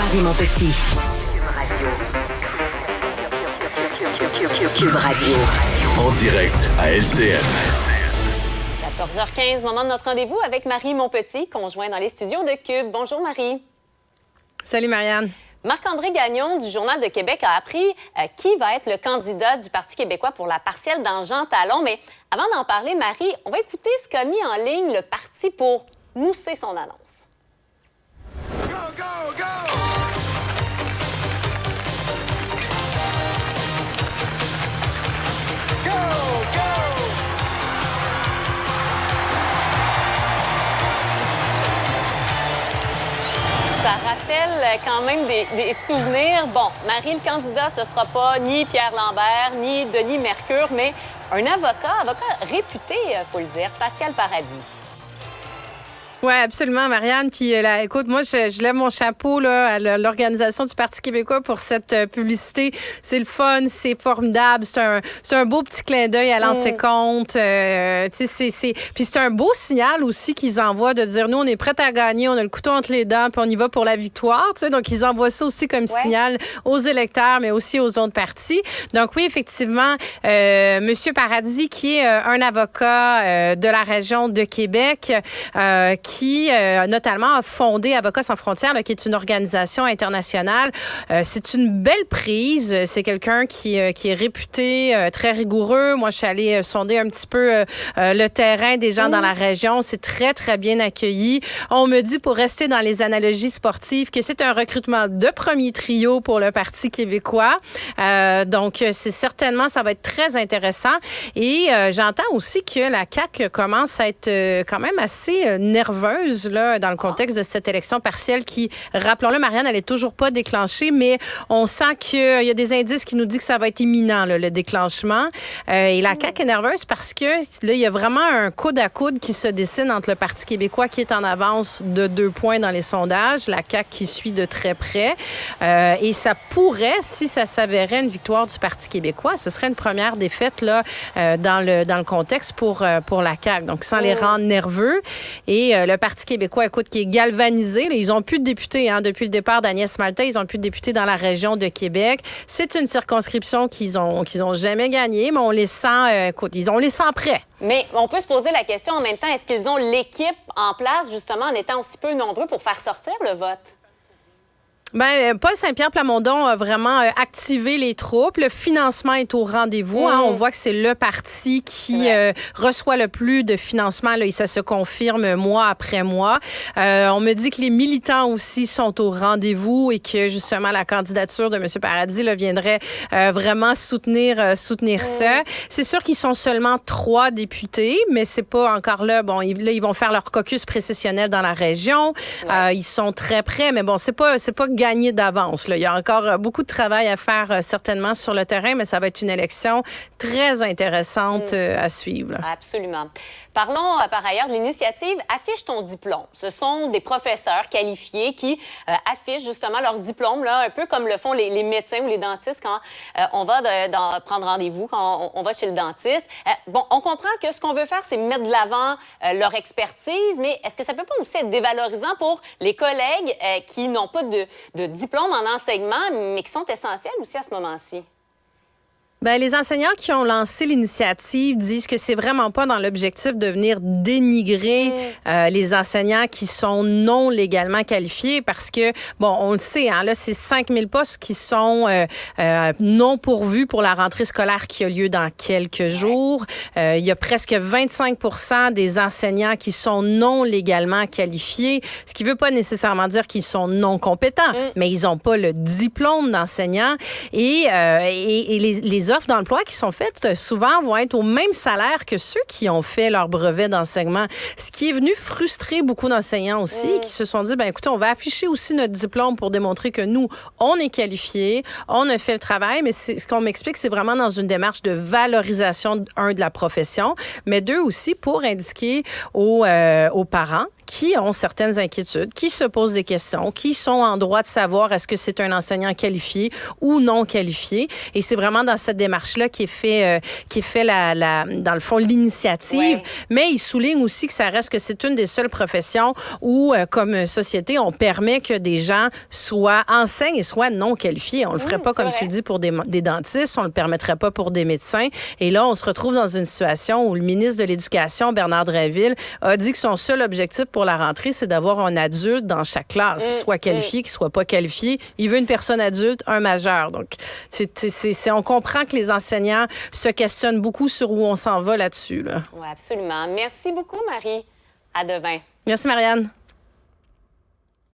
Marie Montpetit. Cube Radio. En direct à LCN. 14h15, moment de notre rendez-vous avec Marie Montpetit, conjoint dans les studios de Cube. Bonjour Marie. Salut Marianne. Marc-André Gagnon du Journal de Québec a appris qui va être le candidat du Parti québécois pour la partielle dans Jean Talon. Mais avant d'en parler, Marie, on va écouter ce qu'a mis en ligne le parti pour mousser son annonce. Go, go, go! Ça rappelle quand même des souvenirs. Bon, Marie, le candidat, ce sera pas ni Pierre Lambert, ni Denis Mercure, mais un avocat réputé, il faut le dire, Pascal Paradis. Oui, absolument, Marianne. Puis, écoute, moi, je lève mon chapeau là, à l'organisation du Parti québécois pour cette publicité. C'est le fun, c'est formidable. C'est un beau petit clin d'œil à l'ancien compte. Puis c'est un beau signal aussi qu'ils envoient de dire, nous, on est prêts à gagner, on a le couteau entre les dents, puis on y va pour la victoire. T'sais. Donc, ils envoient ça aussi comme signal aux électeurs, mais aussi aux autres partis. Donc, oui, effectivement, Monsieur Paradis, qui est un avocat de la région de Québec, qui notamment a fondé Avocats sans frontières, là, qui est une organisation internationale. C'est une belle prise. C'est quelqu'un qui est réputé très rigoureux. Moi, je suis allée sonder un petit peu le terrain des gens dans la région. C'est très, très bien accueilli. On me dit, pour rester dans les analogies sportives, que c'est un recrutement de premier trio pour le Parti québécois. Donc, c'est certainement, ça va être très intéressant. Et j'entends aussi que la CAQ commence à être quand même assez nerveuse là, dans le contexte de cette élection partielle qui, rappelons-le, Marianne, elle n'est toujours pas déclenchée, mais on sent qu'il y a des indices qui nous disent que ça va être imminent, là, le déclenchement. Et la CAQ est nerveuse parce que là, il y a vraiment un coude à coude qui se dessine entre le Parti québécois qui est en avance de 2 points dans les sondages, la CAQ qui suit de très près. Et ça pourrait, si ça s'avérait une victoire du Parti québécois, ce serait une première défaite là, dans le contexte pour la CAQ. Donc, sans les rendre nerveux. Et le Parti québécois, écoute, qui est galvanisé. Là, ils n'ont plus de députés depuis le départ d'Agnès Maltais. Ils n'ont plus de députés dans la région de Québec. C'est une circonscription qu'ils ont jamais gagnée, mais on les sent, on les sent prêts. Mais on peut se poser la question en même temps, est-ce qu'ils ont l'équipe en place, justement, en étant aussi peu nombreux pour faire sortir le vote? Ben, Paul Saint-Pierre Plamondon a vraiment activé les troupes. Le financement est au rendez-vous. On voit que c'est le parti qui reçoit le plus de financement. Là, et ça se confirme mois après mois. On me dit que les militants aussi sont au rendez-vous et que justement la candidature de M. Paradis là, viendrait vraiment soutenir ça. C'est sûr qu'ils sont seulement 3 députés, mais c'est pas encore là. Bon, ils vont faire leur caucus précessionnel dans la région. Ils sont très près, mais bon, c'est pas gagné d'avance. Là. Il y a encore beaucoup de travail à faire certainement sur le terrain, mais ça va être une élection très intéressante à suivre. Là. Absolument. Parlons par ailleurs de l'initiative Affiche ton diplôme. Ce sont des professeurs qualifiés qui affichent justement leur diplôme, là, un peu comme le font les médecins ou les dentistes quand on va prendre rendez-vous, quand on va chez le dentiste. Bon, on comprend que ce qu'on veut faire, c'est mettre de l'avant leur expertise, mais est-ce que ça peut pas aussi être dévalorisant pour les collègues qui n'ont pas de diplôme en enseignement, mais qui sont essentiels aussi à ce moment-ci? Ben, les enseignants qui ont lancé l'initiative disent que c'est vraiment pas dans l'objectif de venir dénigrer les enseignants qui sont non légalement qualifiés parce que, bon, on le sait, hein, là, c'est 5000 postes qui sont non pourvus pour la rentrée scolaire qui a lieu dans quelques jours. Il y a presque 25% des enseignants qui sont non légalement qualifiés, ce qui veut pas nécessairement dire qu'ils sont non compétents, mais ils ont pas le diplôme d'enseignant et les offres d'emploi qui sont faites souvent vont être au même salaire que ceux qui ont fait leur brevet d'enseignement, ce qui est venu frustrer beaucoup d'enseignants aussi qui se sont dit, ben écoutez, on va afficher aussi notre diplôme pour démontrer que nous, on est qualifiés, on a fait le travail, mais ce qu'on m'explique, c'est vraiment dans une démarche de valorisation, de la profession, mais 2 aussi pour indiquer aux parents qui ont certaines inquiétudes, qui se posent des questions, qui sont en droit de savoir est-ce que c'est un enseignant qualifié ou non qualifié. Et c'est vraiment dans cette démarche-là qui est fait dans le fond, l'initiative. Ouais. Mais il souligne aussi que ça reste que c'est une des seules professions où, comme société, on permet que des gens enseignent et soient non qualifiés. On le ferait pas, comme tu le dis, pour des dentistes. On le permettrait pas pour des médecins. Et là, on se retrouve dans une situation où le ministre de l'Éducation, Bernard Drinville, a dit que son seul objectif pour la rentrée, c'est d'avoir un adulte dans chaque classe, qui soit qualifié, qui soit pas qualifié. Il veut une personne adulte, un majeur. Donc, on comprend que les enseignants se questionnent beaucoup sur où on s'en va là-dessus. Là. Oui, absolument. Merci beaucoup, Marie. À demain. Merci, Marianne.